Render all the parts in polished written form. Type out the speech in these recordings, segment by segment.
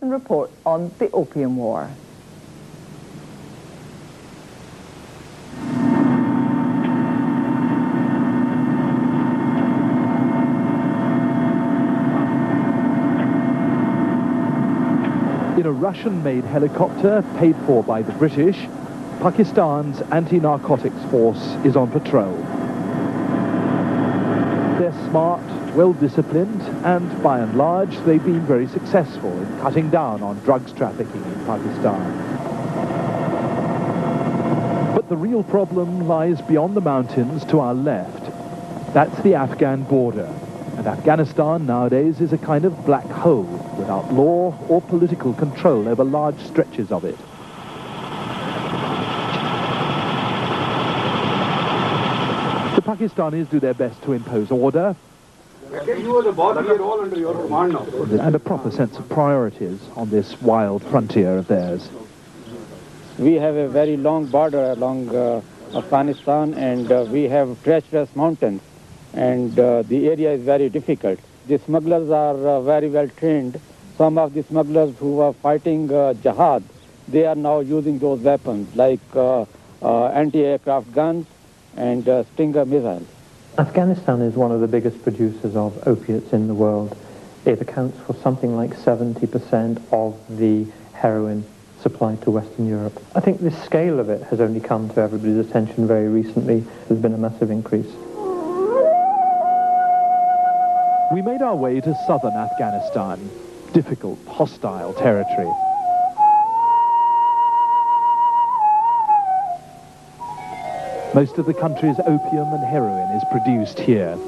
Simpson report on the Opium War. In a Russian-made helicopter paid for by the British, Pakistan's anti-narcotics force is on patrol. They're smart, well-disciplined, and by and large, they've been very successful in cutting down on drugs trafficking in Pakistan. But the real problem lies beyond the mountains to our left. That's the Afghan border. And Afghanistan nowadays is a kind of black hole without law or political control over large stretches of it. The Pakistanis do their best to impose order and a proper sense of priorities on this wild frontier of theirs. We have a very long border along Afghanistan, and we have treacherous mountains, and the area is very difficult. The smugglers are very well trained. Some of the smugglers who are fighting jihad, they are now using those weapons like anti-aircraft guns and Stinger missiles. Afghanistan is one of the biggest producers of opiates in the world. It accounts for something like 70% of the heroin supplied to Western Europe. I think the scale of it has only come to everybody's attention very recently. There's been a massive increase. We made our way to southern Afghanistan, difficult, hostile territory. Most of the country's opium and heroin is produced here.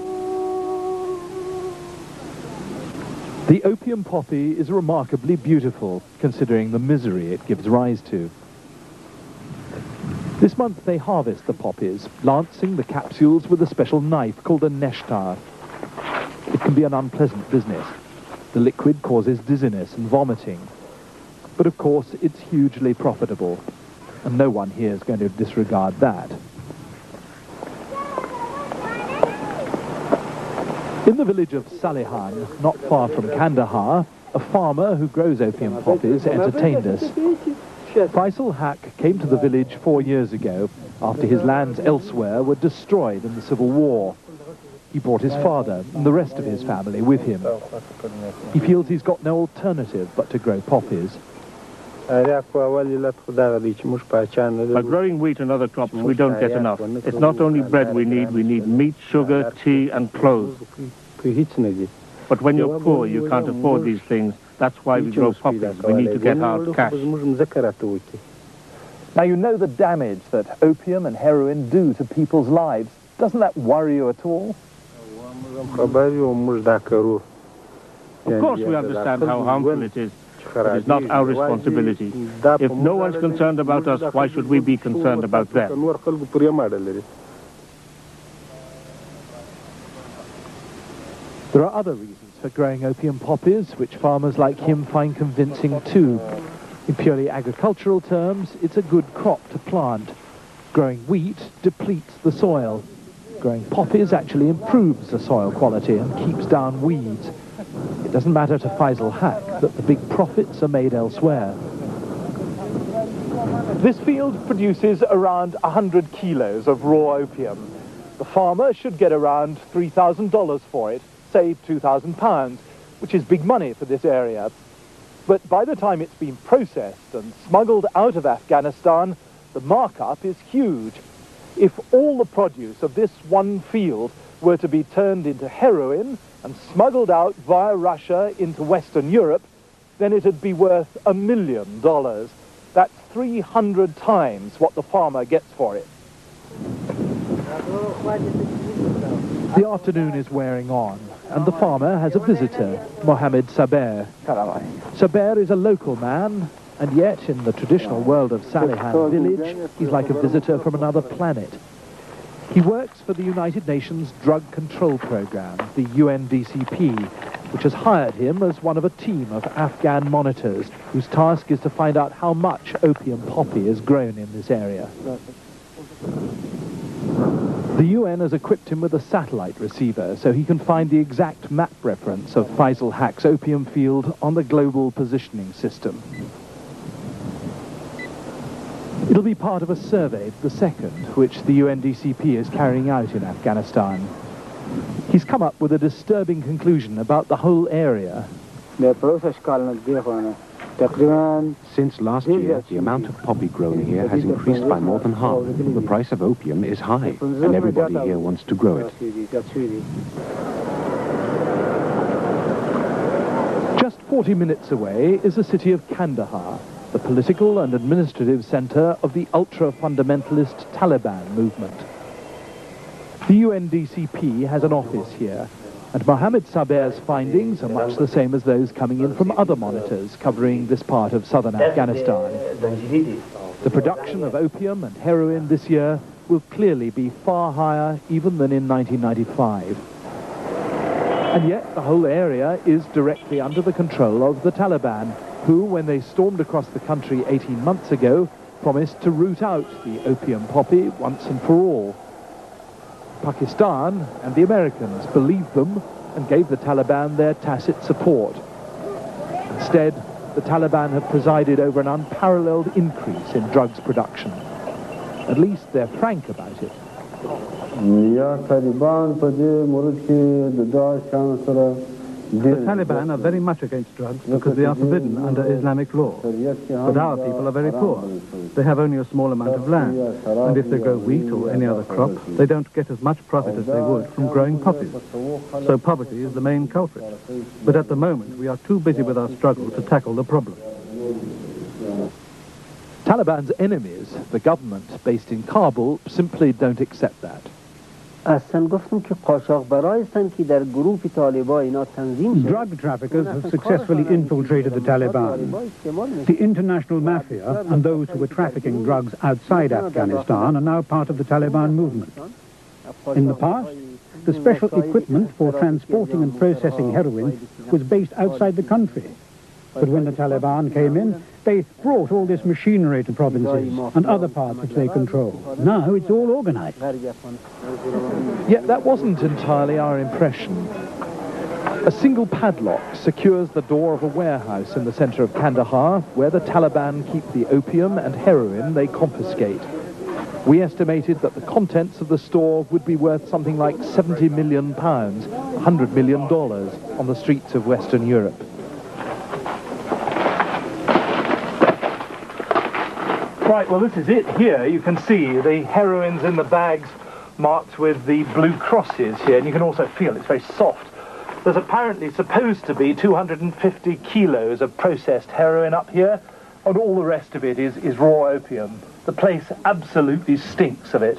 The opium poppy is remarkably beautiful, considering the misery it gives rise to. This month they harvest the poppies, lancing the capsules with a special knife called a neshtar. It can be an unpleasant business. The liquid causes dizziness and vomiting. But of course, it's hugely profitable, and no one here is going to disregard that. In the village of Salihan, not far from Kandahar, a farmer who grows opium poppies entertained us. Faisal Haq came to the village 4 years ago after his lands elsewhere were destroyed in the Civil War. He brought his father and the rest of his family with him. He feels he's got no alternative but to grow poppies. By growing wheat and other crops, we don't get enough. It's not only bread we need meat, sugar, tea and clothes. But when you're poor, you can't afford these things. That's why we grow poppies. We need to get our cash. Now, you know the damage that opium and heroin do to people's lives. Doesn't that worry you at all? Of course we understand how harmful it is. It is not our responsibility. If no one's concerned about us, why should we be concerned about them? There are other reasons for growing opium poppies, which farmers like him find convincing too. In purely agricultural terms, it's a good crop to plant. Growing wheat depletes the soil. Growing poppies actually improves the soil quality and keeps down weeds. It doesn't matter to Faisal Haq that the big profits are made elsewhere. This field produces around 100 kilos of raw opium. The farmer should get around $3,000 for it, say £2,000, which is big money for this area. But by the time it's been processed and smuggled out of Afghanistan, the markup is huge. If all the produce of this one field were to be turned into heroin and smuggled out via Russia into Western Europe, then it'd be worth $1 million. That's 300 times what the farmer gets for it. The afternoon is wearing on, and the farmer has a visitor, Mohammed Saber. Saber is a local man, and yet in the traditional world of Salihan village, he's like a visitor from another planet. He works for the United Nations Drug Control Program, the UNDCP, which has hired him as one of a team of Afghan monitors whose task is to find out how much opium poppy is grown in this area. The UN has equipped him with a satellite receiver so he can find the exact map reference of Faisal Haq's opium field on the global positioning system. It'll be part of a survey, the second, which the UNDCP is carrying out in Afghanistan. He's come up with a disturbing conclusion about the whole area. Since last year, the amount of poppy grown here has increased by more than half. The price of opium is high, and everybody here wants to grow it. Just 40 minutes away is the city of Kandahar, the political and administrative center of the ultra-fundamentalist Taliban movement. The UNDCP has an office here, and Mohammed Saber's findings are much the same as those coming in from other monitors covering this part of southern Afghanistan. The production of opium and heroin this year will clearly be far higher even than in 1995. And yet the whole area is directly under the control of the Taliban, who, when they stormed across the country 18 months ago, promised to root out the opium poppy once and for all. Pakistan and the Americans believed them and gave the Taliban their tacit support. Instead, the Taliban have presided over an unparalleled increase in drugs production. At least they're frank about it. The Taliban are very much against drugs because they are forbidden under Islamic law. But our people are very poor. They have only a small amount of land, and if they grow wheat or any other crop, they don't get as much profit as they would from growing poppies. So poverty is the main culprit. But at the moment, we are too busy with our struggle to tackle the problem. Taliban's enemies, the government based in Kabul, simply don't accept that. Drug traffickers have successfully infiltrated the Taliban. The international mafia and those who were trafficking drugs outside Afghanistan are now part of the Taliban movement. In the past, the special equipment for transporting and processing heroin was based outside the country. But when the Taliban came in, they brought all this machinery to provinces and other parts which they control. Now it's all organized. Yet that wasn't entirely our impression. A single padlock secures the door of a warehouse in the center of Kandahar, where the Taliban keep the opium and heroin they confiscate. We estimated that the contents of the store would be worth something like £70 million, $100 million, on the streets of Western Europe. Right, well, this is it here. You can see the heroin's in the bags marked with the blue crosses here, and you can also feel it's very soft. There's apparently supposed to be 250 kilos of processed heroin up here, and all the rest of it is raw opium. The place absolutely stinks of it.